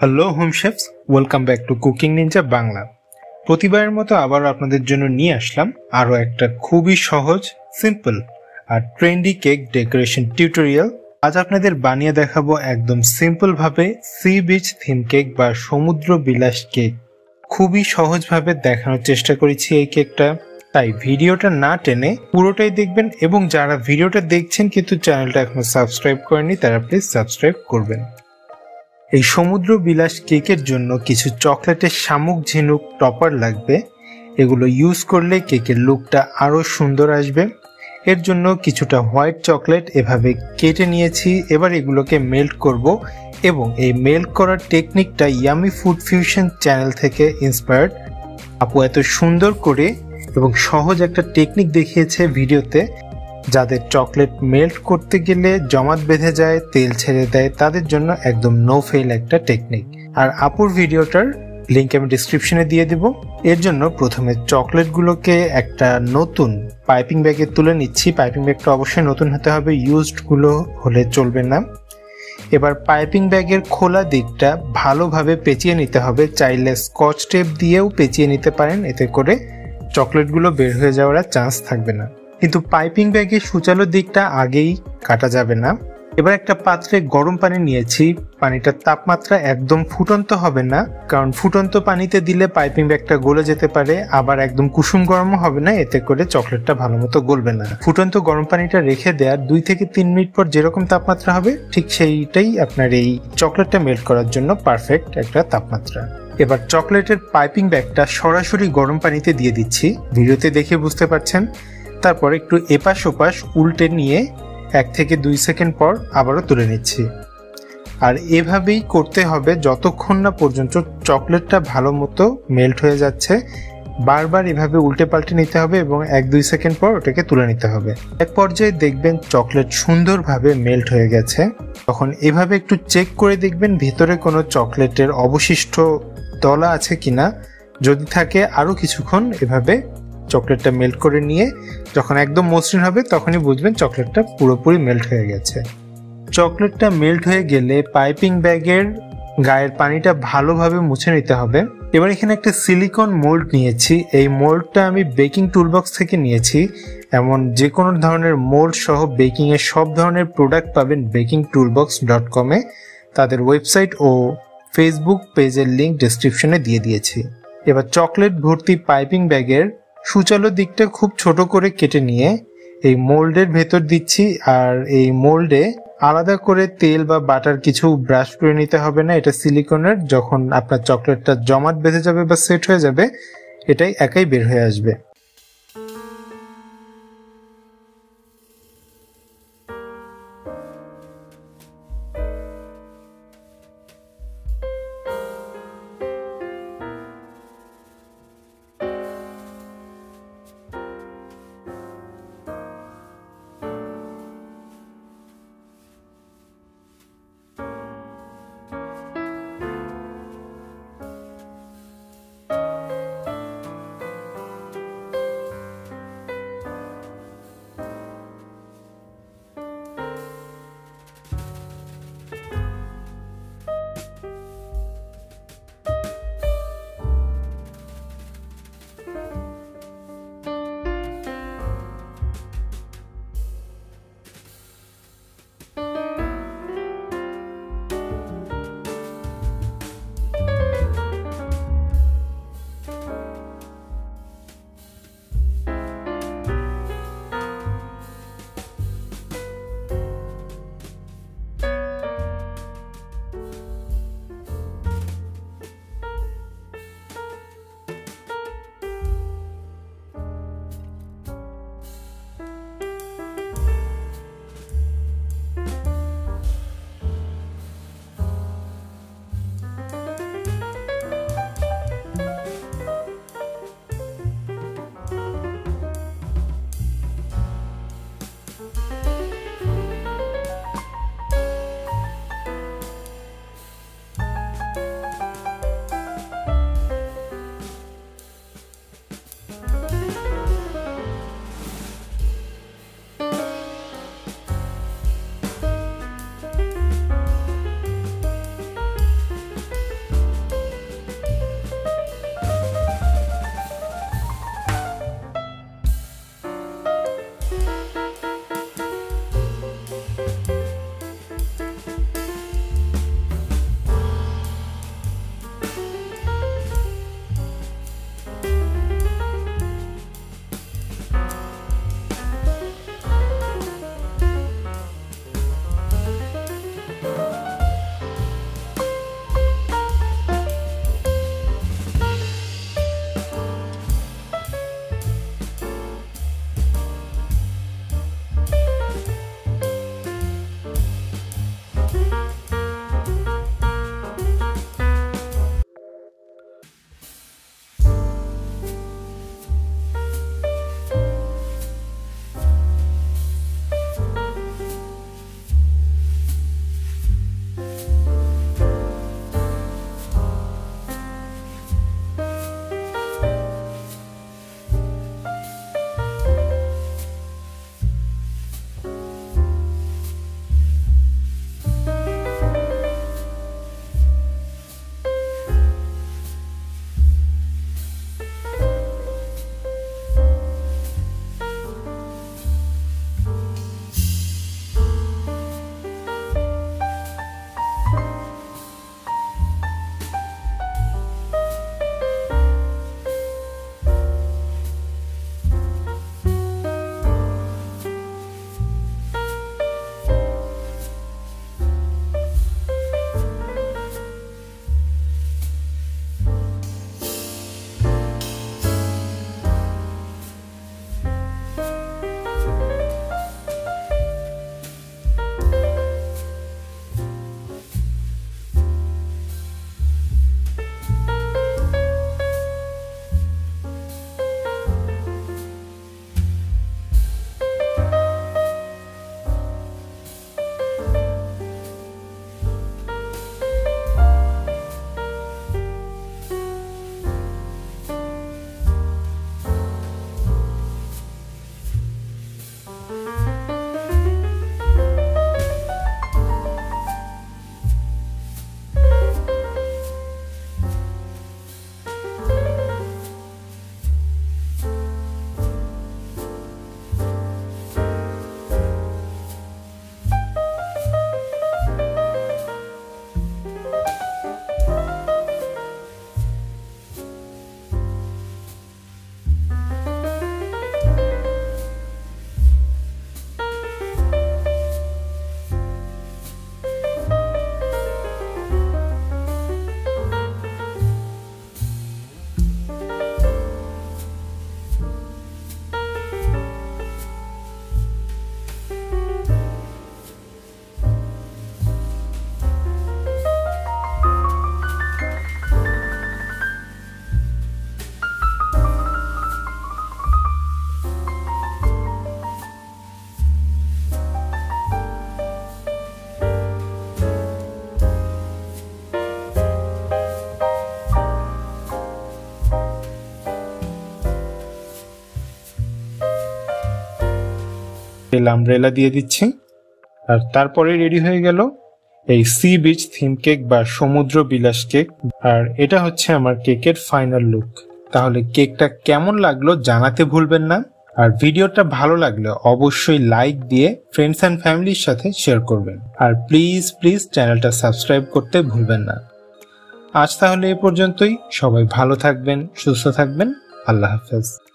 Hello home chefs, welcome back to cooking Ninja Bangla. প্রতিবারের মতো আবার আপনাদের জন্য নিয়ে আসলাম আরও একটা খুবই সহজ, সিম্পল আর ট্রেন্ডি কেক ডেকোরেশন টিউটোরিয়াল। আজ আপনাদের বানিয়ে দেখাবো একদম সিম্পল ভাবে সি বিচ থিম কেক বা সমুদ্র বিলাস কেক। খুবই সহজভাবে দেখানোর চেষ্টা করেছি এই কেকটা, তাই ভিডিওটা না টেনে পুরোটাই দেখবেন এবং যারা ভিডিওটা দেখছেন কিন্তু চ্যানেলটা এখনো সাবস্ক্রাইব করেনি তারা প্লিজ সাবস্ক্রাইব করবেন। এই সমুদ্র বিলাস কেকের জন্য কিছু চকলেটের শামুক ঝিনুক টপার লাগবে। এগুলো ইউজ করলে কেকের লুকটা আরও সুন্দর আসবে। এর জন্য কিছুটা হোয়াইট চকলেট এভাবে কেটে নিয়েছি। এবার এগুলোকে মেল্ট করব এবং এই মেল্ট করার টেকনিকটা ইয়ামি ফুড ফিউশন চ্যানেল থেকে ইন্সপায়ার্ড। আপু এত সুন্দর করে এবং সহজ একটা টেকনিক দেখিয়েছে ভিডিওতে। যাদের চকলেট মেল্ট করতে গেলে জমাট বেঁধে যায়, তেল ছেড়ে দেয়, তাদের জন্য একদম নো ফেল একটা টেকনিক। আর আপুর ভিডিওটার লিঙ্ক আমি ডিসক্রিপশনে দিয়ে দিব। এর জন্য প্রথমে চকলেটগুলোকে একটা নতুন পাইপিং ব্যাগে তুলে নিচ্ছি। পাইপিং ব্যাগটা অবশ্যই নতুন হতে হবে, ইউজডগুলো হলে চলবে না। এবার পাইপিং ব্যাগের খোলা দিকটা ভালোভাবে পেঁচিয়ে নিতে হবে। চাইলে স্কচ টেপ দিয়েও পেঁচিয়ে নিতে পারেন, এতে করে চকলেটগুলো বের হয়ে যাওয়ার চান্স থাকবে না। কিন্তু পাইপিং ব্যাগের সূচালো দিকটা আগেই কাটা যাবে না। এবার একটা পাত্রে গরম পানি নিয়েছি। পানিটার তাপমাত্রা একদম ফুটন্ত হবে না, কারণ ফুটন্ত পানিতে দিলে পাইপিং ব্যাগটা গলে যেতে পারে। আবার একদম কুসুম গরমও হবে না, এতে করে চকলেটটা ভালো মতো গলবে না। ফুটন্ত গরম পানিটা রেখে দেওয়ার 2 থেকে 3 মিনিট পর যেরকম তাপমাত্রা হবে ঠিক সেইটাই আপনার এই চকলেটটা মেল্ট করার জন্য পারফেক্ট একটা তাপমাত্রা। এবার চকলেটের পাইপিং ব্যাগটা সরাসরি গরম পানিতে দিয়ে দিচ্ছি, ভিডিওতে দেখে বুঝতে পারছেন। তারপর একটু এপাশ ওপাশ উল্টে নিয়ে 1 থেকে 2 সেকেন্ড পর আবারও তুলে নিচ্ছি। আর এভাবেই করতে হবে যতক্ষণ না পর্যন্ত চকলেটটা ভালো মতো মেল্ট হয়ে যাচ্ছে। বারবার এভাবে উল্টে পাল্টে নিতে হবে এবং 1-2 সেকেন্ড পর ওটাকে তুলে নিতে হবে। এক পর্যায়ে দেখবেন চকলেট সুন্দরভাবে মেল্ট হয়ে গেছে। তখন এভাবে একটু চেক করে দেখবেন ভেতরে কোনো চকলেটের অবশিষ্ট দলা আছে কিনা। যদি থাকে আরও কিছুক্ষণ এভাবে চকলেটটা মেল্ট করে নিয়ে যখন একদম মসৃণ হবে তখনই বুঝবেন চকলেটটা পুরোপুরি মেল্ট হয়ে গেছে। চকলেটটা মেল্ট হয়ে গেলে পাইপিং ব্যাগের গায়ের পানিটা ভালোভাবে মুছে নিতে হবে। এবার এখানে একটা সিলিকন মোল্ড নিয়েছি। এই মোল্ডটা আমি বেকিং টুলবক্স থেকে নিয়েছি। এমন যে কোনো ধরনের মোল্ড সহ বেকিংয়ের সব ধরনের প্রোডাক্ট পাবেন bakingtoolbox.com-এ। তাদের ওয়েবসাইট ও ফেসবুক পেজের লিঙ্ক ডেসক্রিপশনে দিয়ে দিয়েছি। এবার চকলেট ভর্তি পাইপিং ব্যাগের সূচালো দিকটা খুব ছোট করে কেটে নিয়ে এই মোল্ডের ভেতর দিচ্ছি। আর এই মোল্ডে আলাদা করে তেল বা বাটার কিছু ব্রাশ করে নিতে হবে না, এটা সিলিকনের। যখন আপনার চকলেটটা জমাট বেঁধে যাবে বা সেট হয়ে যাবে, এটাই একাই বের হয়ে আসবে। আমব্রেলা দিয়ে দিচ্ছি। আর তারপরে রেডি হয়ে গেল এই সি বিচ থিম কেক বা সমুদ্র বিলাস কেক। আর এটা হচ্ছে আমার কেকের ফাইনাল লুক। তাহলে কেকটা কেমন লাগলো জানাতে ভুলবেন না। আর ভিডিওটা ভালো লাগলে অবশ্যই লাইক দিয়ে ফ্রেন্ডস অ্যান্ড ফ্যামিলির সাথে শেয়ার করবেন। আর প্লিজ চ্যানেলটা সাবস্ক্রাইব করতে ভুলবেন না। আজ তাহলে এ পর্যন্তই। সবাই ভালো থাকবেন, সুস্থ থাকবেন। আল্লাহ হাফেজ।